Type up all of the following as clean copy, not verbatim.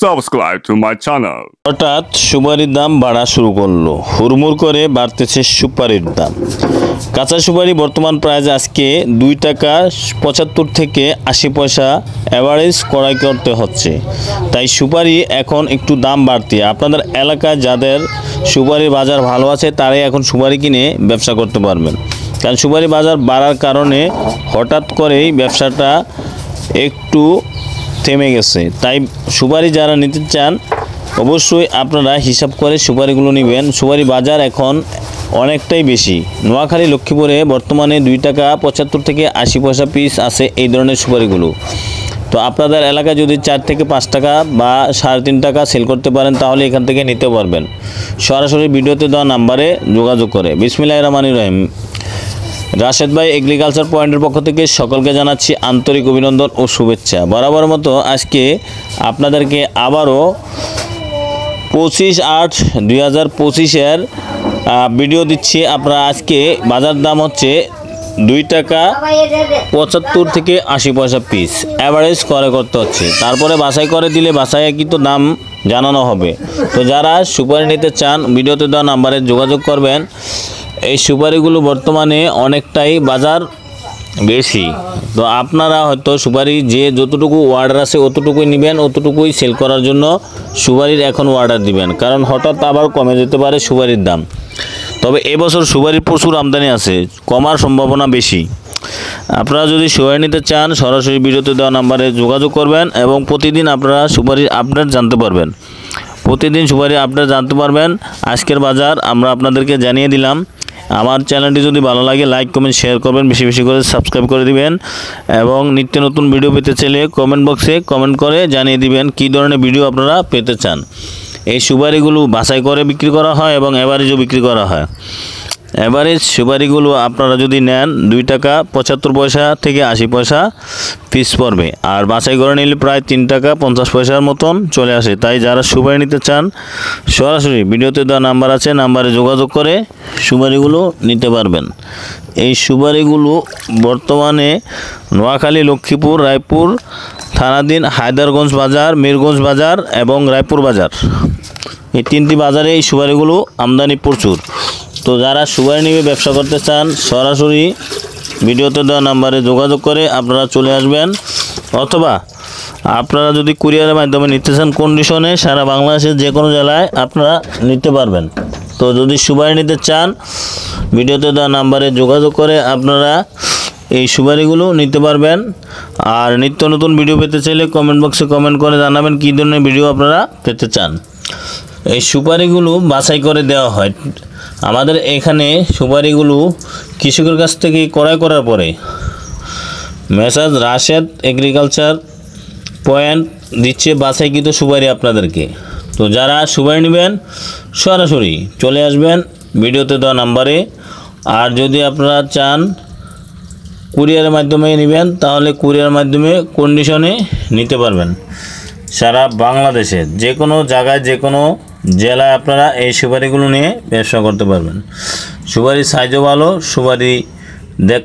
subscribe to my channel. হঠাৎ সুপারির দাম বাড়া শুরু করলো। হুড়মুড় করে বাড়তেছে সুপারির দাম। কাঁচা সুপারি বর্তমান প্রাইস আজকে 2 টাকা 75 থেকে 80 পয়সা এভারেজ ক্রয় করতে হচ্ছে। তাই সুপারি এখন একটু দাম বাড়তি। আপনাদের এলাকায় যাদের সুপারির বাজার ভালো আছে তারাই এখন সুপারি কিনে ব্যবসা করতে পারবেন। কারণ সুপারি বাজার বাড়ার কারণে হঠাৎ করেই ব্যবসাটা একটু থেমে গেছে। তাই সুপারি যারা নিতে চান অবশ্যই আপনারা হিসাব করে সুপারিগুলো নেবেন। সুপারি বাজার এখন অনেকটাই বেশি। নোয়াখালী লক্ষ্মীপুরে বর্তমানে 2 টাকা 75 থেকে 80 পয়সা পিস আছে এই ধরনের সুপারিগুলো। তো আপনাদের এলাকায় যদি 4 থেকে 5 টাকা বা 3.5 টাকা সেল করতে পারেন তাহলে এখান থেকে নিতে পারবেন সরাসরি ভিডিওতে দেওয়া নাম্বারে যোগাযোগ করে। বিসমিল্লাহির রহমানির রহিম। রাশেদ ভাই এগ্রিকালচার পয়েন্টের পক্ষ থেকে সকলকে জানাচ্ছি আন্তরিক অভিনন্দন ও শুভেচ্ছা। বরাবর মতো আজকে আপনাদেরকে আবারও 25/8/2025 ভিডিও দিচ্ছি। আপনারা আজকে বাজার দাম হচ্ছে 2 টাকা 75 থেকে 80 পয়সা পিস অ্যাভারেজ ক্রয় করতে হচ্ছে। তারপরে বাছাই করে দিলে বাছাই কিন্তু দাম জানানো হবে। তো যারা সুপারি নিতে চান ভিডিওতে দেওয়া নাম্বারে যোগাযোগ করবেন। এই সুপারিগুলো বর্তমানে অনেকটাই বাজার বেশি। তো আপনারা হয়তো সুপারি যে যতটুকু অর্ডার আছে অতটুকুই নেবেন, অতটুকুই সেল করার জন্য সুপারির এখন অর্ডার দিবেন। কারণ হঠাৎ আবার কমে যেতে পারে সুপারির দাম। তবে এবছর সুপারির প্রচুর আমদানি আছে, কমার সম্ভাবনা বেশি। আপনারা যদি সুপারি নিতে চান সরাসরি ভিডিওতে দেওয়া নাম্বারে যোগাযোগ করবেন এবং প্রতিদিন আপনারা সুপারির আপডেট জানতে পারবেন। প্রতিদিন সুপারি আপডেট জানতে পারবেন। আজকের বাজার আমরা আপনাদেরকে জানিয়ে দিলাম। আমার চ্যানেলটি যদি ভালো লাগে লাইক কমেন্ট শেয়ার করবেন, বেশি বেশি করে সাবস্ক্রাইব করে দিবেন এবং নিত্য নতুন ভিডিও পেতে চাইলে কমেন্ট বক্সে কমেন্ট করে জানিয়ে দিবেন কী ধরনের ভিডিও আপনারা পেতে চান। এই সুপারিগুলো বাছাই করে বিক্রি করা হয় এবং এভারেজও বিক্রি করা হয়। এভারেজ সুপারিগুলো আপনারা যদি নেন 2 টাকা 75 পয়সা থেকে 80 পয়সা পিস পড়বে, আর বাছাই করে নিলে প্রায় 3 টাকা 50 পয়সার মতন চলে আসে। তাই যারা সুপারি নিতে চান সরাসরি ভিডিওতে দেওয়া নাম্বার আছে, নাম্বারে যোগাযোগ করে সুপারিগুলো নিতে পারবেন। এই সুপারিগুলো বর্তমানে নোয়াখালী, লক্ষ্মীপুর, রায়পুর থানাধীন হায়দারগঞ্জ বাজার, মিরগঞ্জ বাজার এবং রায়পুর বাজার, এই 3টি বাজারে এই সুপারিগুলো আমদানি প্রচুর। তো যারা সুপারি নিয়ে ব্যবসা করতে চান সরাসরি ভিডিওতে দেওয়া নাম্বারে যোগাযোগ করে আপনারা চলে আসবেন, অথবা আপনারা যদি কুরিয়ারের মাধ্যমে নিতে চান কন্ডিশনে সারা বাংলাদেশের যে কোনো জেলায় আপনারা নিতে পারবেন। তো যদি সুপারি নিতে চান ভিডিওতে দেওয়া নাম্বারে যোগাযোগ করে আপনারা এই সুপারিগুলো নিতে পারবেন। আর নিত্য নতুন ভিডিও পেতে চাইলে কমেন্ট বক্সে কমেন্ট করে জানাবেন কী ধরনের ভিডিও আপনারা পেতে চান। এই সুপারিগুলো বাছাই করে দেওয়া হয়। আমাদের এখানে সুপারিগুলো কৃষকের কাছ থেকে ক্রয় করার পরে মেসাজ রাশেদ এগ্রিকালচার পয়েন্ট দিচ্ছে বাছাইকৃত সুপারি আপনাদেরকে। তো যারা সুপারি নেবেন সরাসরি চলে আসবেন ভিডিওতে দেওয়া নাম্বারে। আর যদি আপনারা চান কুরিয়ারের মাধ্যমে নেবেন তাহলে কুরিয়ারের মাধ্যমে কন্ডিশনে নিতে পারবেন। সারা বাংলাদেশে যে কোনো জায়গায় যে কোনো জেলায় আপনারা এই সুপারিগুলো নিয়ে ব্যবসা করতে পারবেন। সুপারির সাইজও ভালো, সুপারি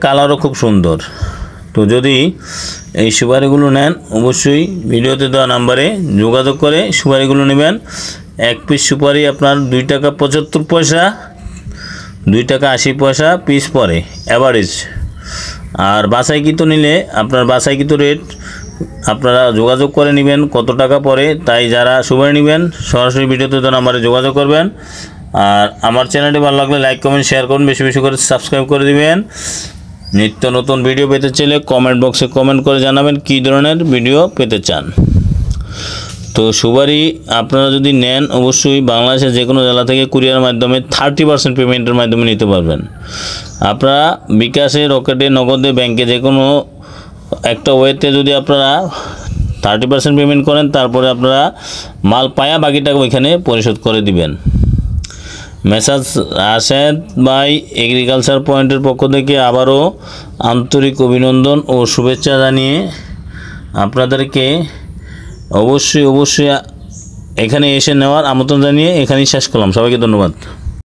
কালারও খুব সুন্দর। তো যদি এই সুপারিগুলো নেন অবশ্যই ভিডিওতে দেওয়া নাম্বারে যোগাযোগ করে সুপারিগুলো নেবেন। এক পিস সুপারি আপনার 2 টাকা 75 পয়সা 2 টাকা 80 পয়সা পিস পড়ে অ্যাভারেজ। আর বাছাইকৃত নিলে আপনার বাছাইকৃত রেট আপনারা যোগাযোগ করে নেবেন কত টাকা পড়ে। তাই যারা সুপারি নেবেন সরাসরি ভিডিওতে দেওয়া নাম্বারে যোগাযোগ করবেন। আর আমার চ্যানেলটি ভালো লাগলে লাইক কমেন্ট শেয়ার করুন, বেশি বেশি করে সাবস্ক্রাইব করে দিবেন। নিত্য নতুন ভিডিও পেতে চাইলে কমেন্ট বক্সে কমেন্ট করে জানাবেন কী ধরনের ভিডিও পেতে চান। তো সুপারি আপনারা যদি নেন অবশ্যই বাংলাদেশের যে কোনো জেলা থেকে কুরিয়ারের মাধ্যমে 30% পেমেন্টের মাধ্যমে নিতে পারবেন। আপনারা বিকাশে, রকেটে, নগদে, ব্যাংকে যে কোনো একটা ওয়েতে যদি আপনারা 30% পেমেন্ট করেন তারপরে আপনারা মাল পায়া বাকি টাকা ওইখানে পরিশোধ করে দিবেন। মেসাজ রাশেদ ভাই এগ্রিকালচার পয়েন্টের পক্ষ থেকে আবারও আন্তরিক অভিনন্দন ও শুভেচ্ছা জানিয়ে আপনাদেরকে অবশ্যই এখানে এসে নেওয়ার আমন্ত্রণ জানিয়ে এখানেই শেষ করলাম। সবাইকে ধন্যবাদ।